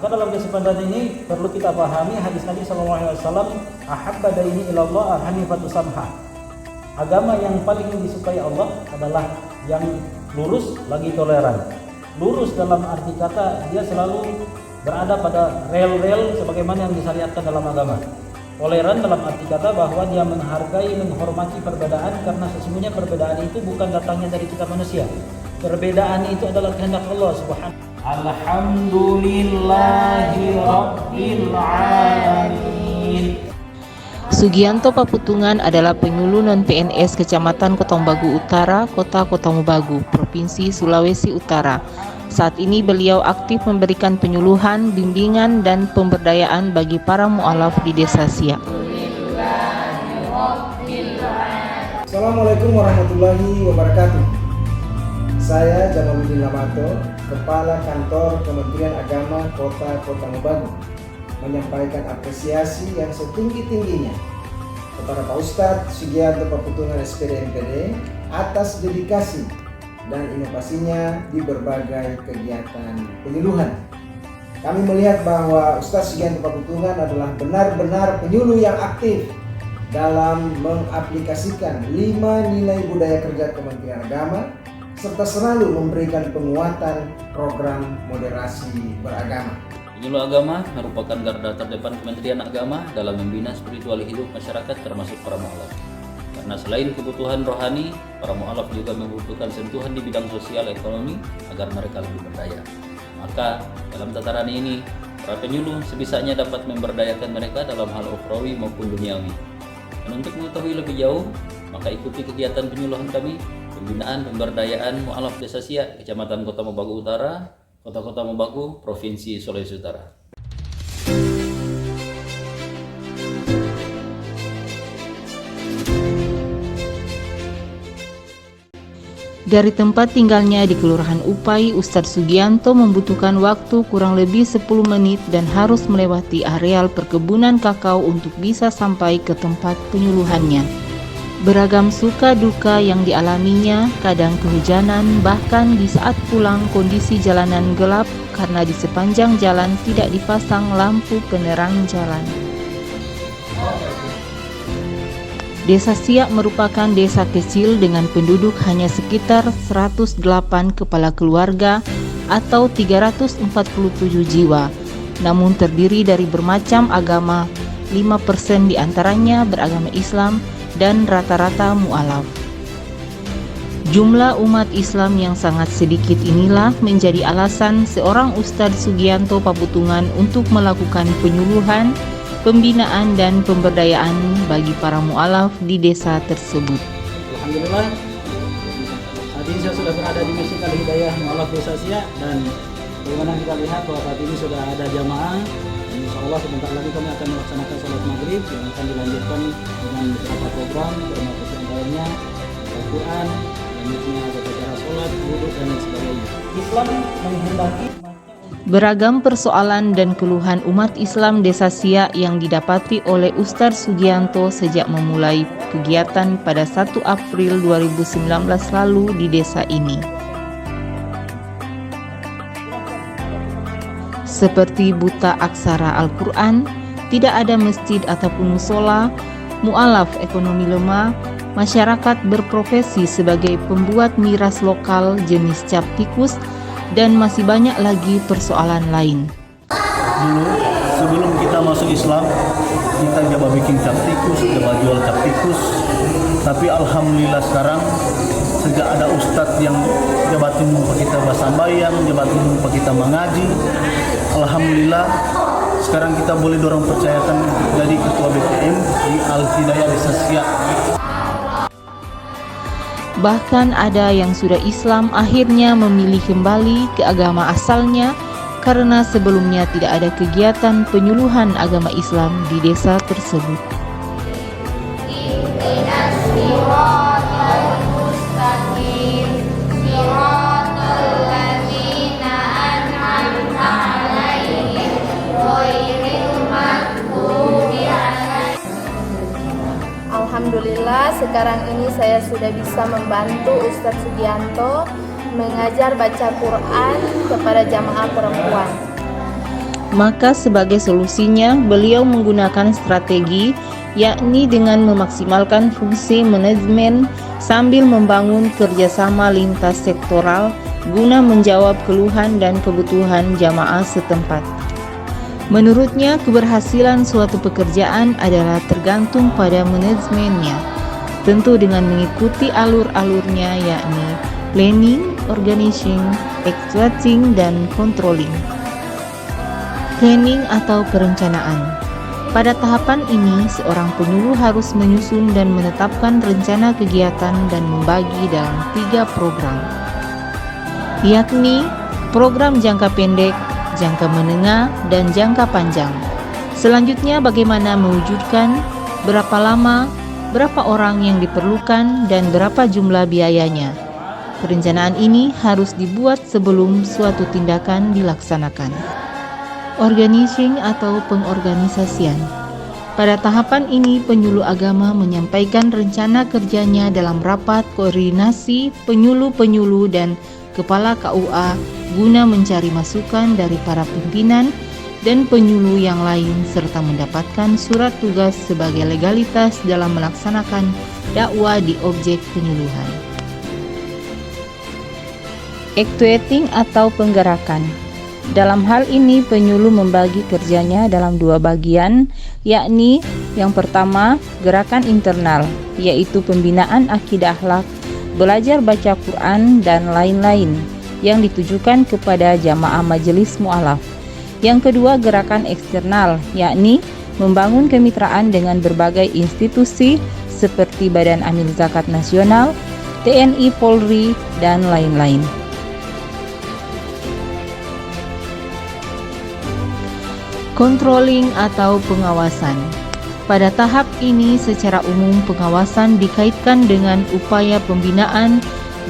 Maka dalam kesempatan ini perlu kita pahami hadis Nabi SAW, ahabba daini ilallah hanifatu samha. Agama yang paling disukai Allah adalah yang lurus lagi toleran. Lurus dalam arti kata dia selalu berada pada rel-rel sebagaimana yang disyariatkan dalam agama. Toleran dalam arti kata bahwa dia menghargai, menghormati perbedaan, karena sesungguhnya perbedaan itu bukan datangnya dari kita manusia. Perbedaan itu adalah kehendak Allah Subhanahu. Alhamdulillahi Rabbil Alamin. Sugianto Paputungan adalah penyuluh non-PNS Kecamatan Kotambagu Utara, Kota Kotambagu, Provinsi Sulawesi Utara. Saat ini beliau aktif memberikan penyuluhan, bimbingan, dan pemberdayaan bagi para mu'alaf di Desa Siak. Assalamualaikum warahmatullahi wabarakatuh. Saya Jamaluddin Lamato, Kepala Kantor Kementerian Agama Kota Kotambagu, menyampaikan apresiasi yang setinggi-tingginya kepada Pak Ustadz Sugianto Paputungan SPD MPD atas dedikasi dan inovasinya di berbagai kegiatan penyuluhan. Kami melihat bahwa Ustadz Sugianto Paputungan adalah benar-benar penyuluh yang aktif dalam mengaplikasikan 5 nilai budaya kerja Kementerian Agama, serta selalu memberikan penguatan program moderasi beragama. Penyuluh agama merupakan garda terdepan Kementerian Agama dalam membina spiritual hidup masyarakat termasuk para mu'alaf. Karena selain kebutuhan rohani, para mu'alaf juga membutuhkan sentuhan di bidang sosial ekonomi agar mereka lebih berdaya. Maka dalam tataran ini, para penyuluh sebisanya dapat memberdayakan mereka dalam hal ukhrawi maupun duniawi. Dan untuk mengetahui lebih jauh, maka ikuti kegiatan penyuluhan kami, pembinaan pemberdayaan mu'alaf Desa Siak, Kecamatan Kotambagu Utara, Kota Kotambagu, Provinsi Sulawesi Utara. Dari tempat tinggalnya di Kelurahan Upai, Ustadz Sugianto membutuhkan waktu kurang lebih 10 menit dan harus melewati areal perkebunan kakao untuk bisa sampai ke tempat penyuluhannya. Beragam suka duka yang dialaminya, kadang kehujanan, bahkan di saat pulang kondisi jalanan gelap karena di sepanjang jalan tidak dipasang lampu penerang jalan. Desa Siak merupakan desa kecil dengan penduduk hanya sekitar 108 kepala keluarga atau 347 jiwa, namun terdiri dari bermacam agama, 5% diantaranya beragama Islam, dan rata-rata mu'alaf. Jumlah umat Islam yang sangat sedikit inilah menjadi alasan seorang Ustadz Sugianto Paputungan untuk melakukan penyuluhan, pembinaan, dan pemberdayaan bagi para mu'alaf di desa tersebut. Alhamdulillah, saat ini saya sudah berada di Masjid Al-Hidayah Mu'alaf Desa Siak, dan bagaimana kita lihat bahwa saat ini sudah ada jamaah. Insya Allah sebentar lagi kami akan melaksanakan sholat maghrib yang akan dilanjutkan dengan beberapa program, termasuk antaranya Al-Quran, selanjutnya ada acara sholat, wudhu, dan lain sebagainya. Islam menghendaki Beragam persoalan dan keluhan umat Islam Desa Siak yang didapati oleh Ustadz Sugianto sejak memulai kegiatan pada 1 April 2019 lalu di desa ini. Seperti buta aksara Al-Quran, tidak ada masjid ataupun musola, mu'alaf ekonomi lemah, masyarakat berprofesi sebagai pembuat miras lokal jenis cap tikus, dan masih banyak lagi persoalan lain. Dulu sebelum kita masuk Islam, kita coba bikin cap tikus, coba jual cap tikus. Tapi alhamdulillah sekarang sejak ada ustadz yang jabatin mumpah kita basambayang, jabatin mumpah kita mengaji, alhamdulillah sekarang kita boleh dorong percayakan jadi ketua BPM di Al-Hidayah Desa Siak. Bahkan ada yang sudah Islam akhirnya memilih kembali ke agama asalnya karena sebelumnya tidak ada kegiatan penyuluhan agama Islam di desa tersebut. Alhamdulillah sekarang ini saya sudah bisa membantu Ustadz Sugianto mengajar baca Quran kepada jamaah perempuan. Maka sebagai solusinya beliau menggunakan strategi, yakni dengan memaksimalkan fungsi manajemen sambil membangun kerjasama lintas sektoral guna menjawab keluhan dan kebutuhan jamaah setempat. Menurutnya, keberhasilan suatu pekerjaan adalah tergantung pada manajemennya, tentu dengan mengikuti alur-alurnya, yakni planning, organizing, executing, dan controlling. Planning atau perencanaan. Pada tahapan ini, seorang penyuluh harus menyusun dan menetapkan rencana kegiatan dan membagi dalam 3 program, yakni program jangka pendek, jangka menengah, dan jangka panjang. Selanjutnya, bagaimana mewujudkan, berapa lama, berapa orang yang diperlukan, dan berapa jumlah biayanya. Perencanaan ini harus dibuat sebelum suatu tindakan dilaksanakan. Organizing atau pengorganisasian. Pada tahapan ini, penyuluh agama menyampaikan rencana kerjanya dalam rapat koordinasi penyuluh-penyuluh dan kepala KUA guna mencari masukan dari para pimpinan dan penyuluh yang lain serta mendapatkan surat tugas sebagai legalitas dalam melaksanakan dakwah di objek penyuluhan. Actuating atau penggerakan. Dalam hal ini penyuluh membagi kerjanya dalam 2 bagian, yakni yang pertama gerakan internal, yaitu pembinaan akidah akhlak, belajar baca Quran dan lain-lain yang ditujukan kepada jamaah majelis mu'alaf. Yang kedua gerakan eksternal, yakni membangun kemitraan dengan berbagai institusi seperti Badan Amil Zakat Nasional, TNI, Polri, dan lain-lain. Controlling atau pengawasan. Pada tahap ini secara umum pengawasan dikaitkan dengan upaya pembinaan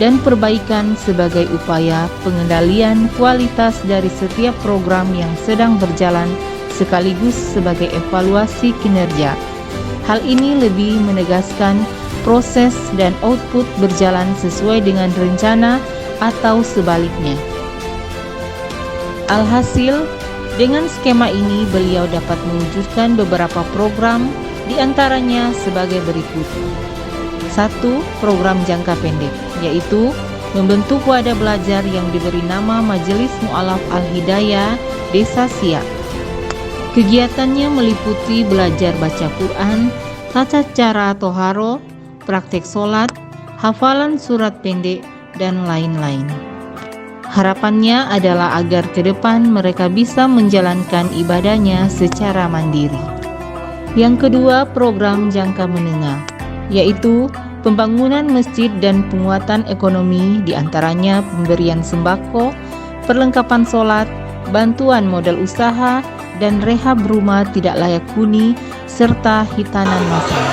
dan perbaikan sebagai upaya pengendalian kualitas dari setiap program yang sedang berjalan sekaligus sebagai evaluasi kinerja. Hal ini lebih menegaskan proses dan output berjalan sesuai dengan rencana atau sebaliknya. Alhasil, dengan skema ini beliau dapat mewujudkan beberapa program, diantaranya sebagai berikut. 1. Program jangka pendek, yaitu membentuk wadah belajar yang diberi nama Majelis Mu'alaf Al-Hidayah Desa Siak. Kegiatannya meliputi belajar baca Quran, tata cara toharo, praktek sholat, hafalan surat pendek, dan lain-lain. Harapannya adalah agar ke depan mereka bisa menjalankan ibadahnya secara mandiri. Yang kedua, program jangka menengah, yaitu pembangunan masjid dan penguatan ekonomi, diantaranya pemberian sembako, perlengkapan sholat, bantuan modal usaha, dan rehab rumah tidak layak huni, serta hitanan masal.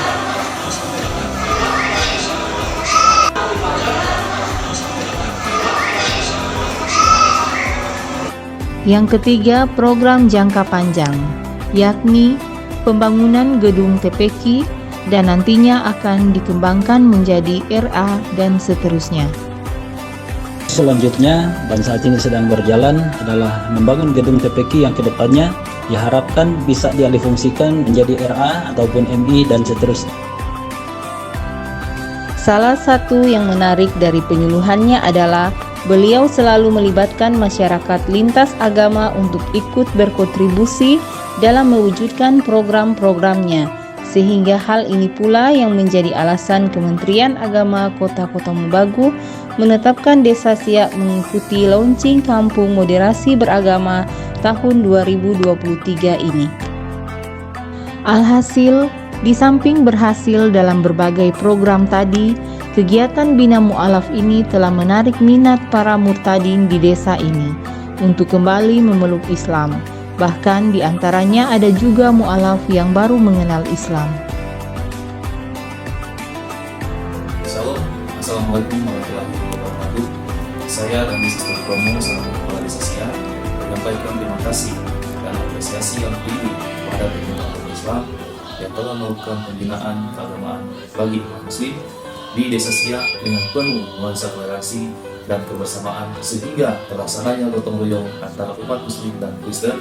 Yang ketiga, program jangka panjang, yakni pembangunan gedung TPQ dan nantinya akan dikembangkan menjadi RA dan seterusnya. Selanjutnya, dan saat ini sedang berjalan adalah membangun gedung TPQ yang kedepannya diharapkan bisa dialihfungsikan menjadi RA ataupun MI dan seterusnya. Salah satu yang menarik dari penyuluhannya adalah beliau selalu melibatkan masyarakat lintas agama untuk ikut berkontribusi dalam mewujudkan program-programnya, sehingga hal ini pula yang menjadi alasan Kementerian Agama Kota Mobagu menetapkan Desa Siak mengikuti launching Kampung Moderasi Beragama tahun 2023 ini. Alhasil, di samping berhasil dalam berbagai program tadi, kegiatan Bina Mu'alaf ini telah menarik minat para murtadin di desa ini untuk kembali memeluk Islam. Bahkan di antaranya ada juga mu'alaf yang baru mengenal Islam. Assalamualaikum warahmatullahi wabarakatuh. Saya dan Mrs. Promo selaku Kepala Desa Siak menyampaikan terima kasih dan apresiasi yang tinggi kepada pemerintah Islam yang telah melakukan pembinaan keagamaan bagi umat Muslim di Desa Siak dengan penuh nuansa toleransi dan kebersamaan, sehingga terlaksananya gotong royong antara umat Muslim dan Kristen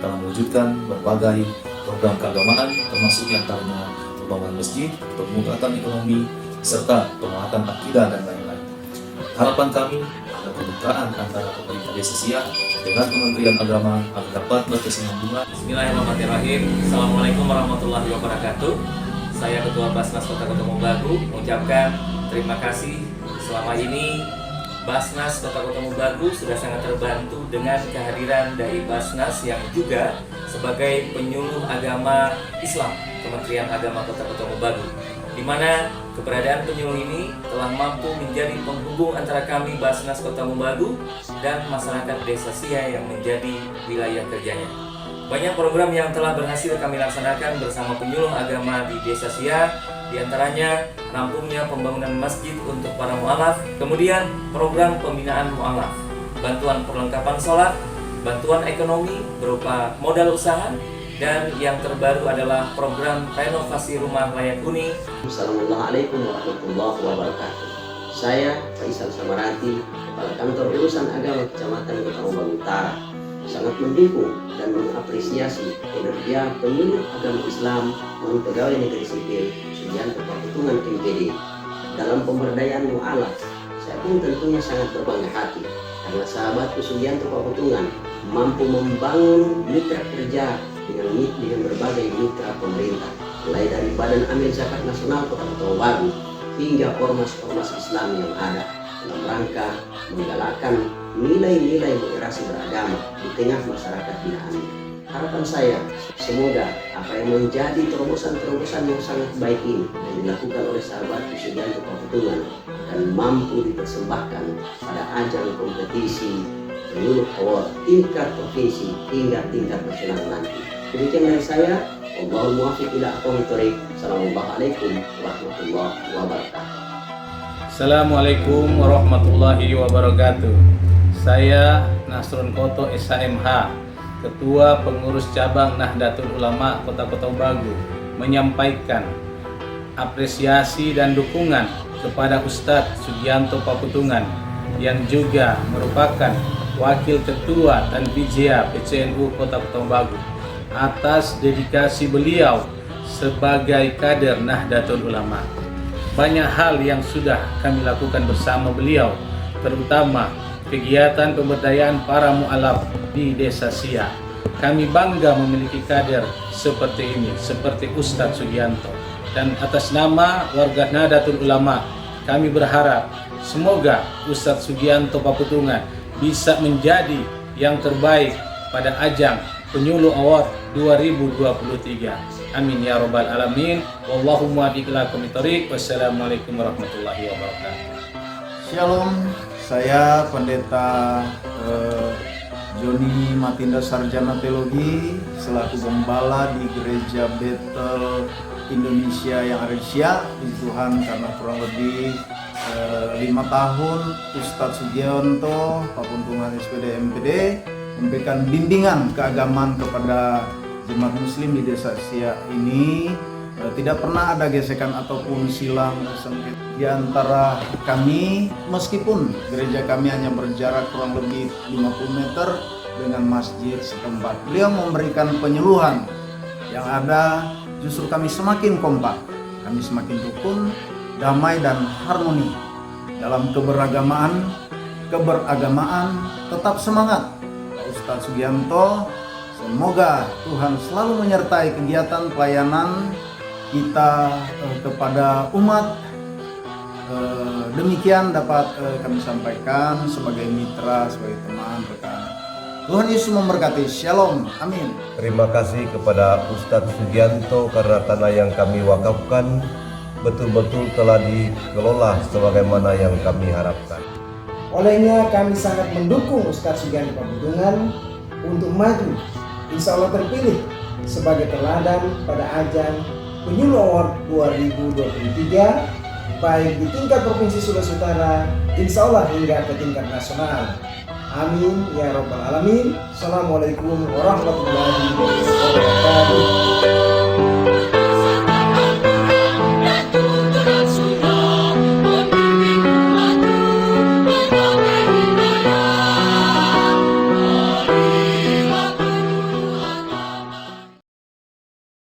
dalam mewujudkan berbagai program keagamaan, termasuk diantaranya pembangunan masjid, peningkatan ekonomi, serta penguatan akidah dan lain-lain. Harapan kami ada kemitraan antara pemerintah Desa Siak dengan Kementerian Agama agar dapat berkesinambungan. Bismillahirrahmanirrahim. Assalamualaikum warahmatullahi wabarakatuh. Saya Ketua Basnas Kota Ketemu Bagu mengucapkan terima kasih. Selama ini Basnas Kota Ketemu Bagu sudah sangat terbantu dengan kehadiran Dai Basnas yang juga sebagai penyuluh agama Islam Kementerian Agama Kota Ketemu Bagu, di mana keberadaan penyuluh ini telah mampu menjadi penghubung antara kami Basnas Kota Bagu dan masyarakat Desa Siak yang menjadi wilayah kerjanya. Banyak program yang telah berhasil kami laksanakan bersama penyuluh agama di Desa Siak, diantaranya rampungnya pembangunan masjid untuk para mu'alaf, kemudian program pembinaan mu'alaf, bantuan perlengkapan sholat, bantuan ekonomi berupa modal usaha, dan yang terbaru adalah program renovasi rumah layak huni. Assalamualaikum warahmatullahi wabarakatuh. Saya Faisal Samarati, Kepala Kantor Urusan Agama Kecamatan Kota Bagu Utara, sangat mendukung dan mengapresiasi kinerja penyuluh agama Islam non pegawai negeri sipil Sugianto Pakutungan MPD dalam pemberdayaan mu'alaf. Saya pun tentunya sangat berbangga hati karena sahabatku Sugianto Pakutungan mampu membangun mitra kerja dengan berbagai mitra pemerintah, mulai dari Badan Amil Zakat Nasional Kota Bagu hingga ormas-ormas Islam yang ada dalam rangka menggalakkan nilai-nilai moderasi beragama di tengah masyarakat binaannya. Harapan saya, semoga apa yang menjadi terobosan-terobosan yang sangat baik ini yang dilakukan oleh sahabat Sugianto Pakutungan akan mampu dipersembahkan pada ajang kompetisi penyuluh award tingkat provinsi hingga tingkat nasional nanti. Demikian dari saya. Wallahul muwaffiq ila aqwamit thoriq. Assalamualaikum warahmatullahi wabarakatuh. Assalamualaikum warahmatullahi wabarakatuh. Saya Nasrun Koto SHMH, Ketua Pengurus Cabang Nahdlatul Ulama Kota Bagu, menyampaikan apresiasi dan dukungan kepada Ustadz Sugianto Pakutungan yang juga merupakan Wakil Ketua dan Tanfidiyah PCNU Kota Bagu atas dedikasi beliau sebagai kader Nahdlatul Ulama. Banyak hal yang sudah kami lakukan bersama beliau, terutama kegiatan pemberdayaan para mu'alaf di Desa Siak. Kami bangga memiliki kader seperti ini, seperti Ustadz Sugianto. Dan atas nama warga Nahdlatul Ulama, kami berharap semoga Ustadz Sugianto Pakutungan bisa menjadi yang terbaik pada ajang Penyuluh Award 2023. Amin ya rabbal alamin. Wallahumma ila aqwamit thoriq. Wassalamualaikum warahmatullahi wabarakatuh. Shalom, saya Pendeta Joni Matinda Sarjana Teologi selaku gembala di Gereja Bethel Indonesia yang ada di Siak. Puji Tuhan karena kurang lebih 5 tahun Ustadz Sugianto Pakutungan SPD MPD memberikan bimbingan keagamaan kepada jemaat muslim di Desa Siak ini. Tidak pernah ada gesekan ataupun silang sengketa di antara kami, meskipun gereja kami hanya berjarak kurang lebih 50 meter dengan masjid setempat. Beliau memberikan penyuluhan yang ada, justru kami semakin kompak, kami semakin rukun, damai dan harmoni dalam keberagamaan, tetap semangat. Ustadz Sugianto, semoga Tuhan selalu menyertai kegiatan pelayanan kita kepada umat. Demikian dapat kami sampaikan sebagai mitra, sebagai teman, rekan. Tuhan Yesus memberkati. Shalom. Amin. Terima kasih kepada Ustadz Sugianto karena tanah yang kami wakafkan betul-betul telah dikelola sebagaimana yang kami harapkan. Olehnya kami sangat mendukung Ustadz Sugianto Pakutungan untuk maju, insya Allah terpilih sebagai teladan pada ajang Penyuluh Award 2023, baik di tingkat Provinsi Sulawesi Utara, insya Allah hingga ke tingkat nasional. Amin ya rabbal alamin. Assalamualaikum warahmatullahi wabarakatuh.